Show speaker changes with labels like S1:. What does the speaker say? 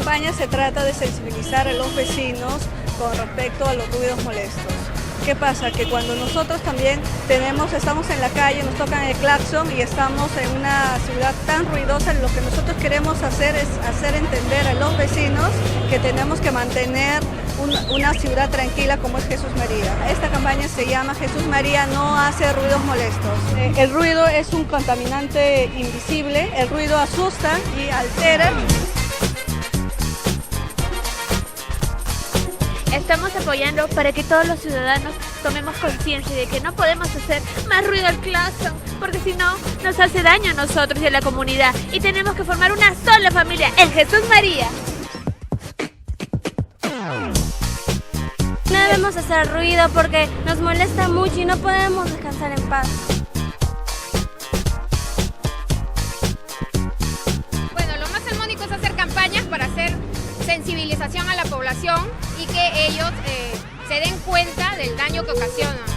S1: campaña se trata de sensibilizar a los vecinos con respecto a los ruidos molestos. ¿Qué pasa? Que cuando nosotros también estamos en la calle, nos tocan el claxon y estamos en una ciudad tan ruidosa, lo que nosotros queremos hacer es hacer entender a los vecinos que tenemos que mantener una ciudad tranquila como es Jesús María. Esta campaña se llama Jesús María no hace ruidos molestos. El ruido es un contaminante invisible, el ruido asusta y altera.
S2: Estamos apoyando para que todos los ciudadanos tomemos conciencia de que no podemos hacer más ruido al claxon, porque si no, nos hace daño a nosotros y a la comunidad. Y tenemos que formar una sola familia, el Jesús María.
S3: No debemos hacer ruido porque nos molesta mucho y no podemos descansar en paz.
S4: Bueno, lo más armónico es hacer campañas para hacer sensibilización a la población y que ellos se den cuenta del daño que ocasionan.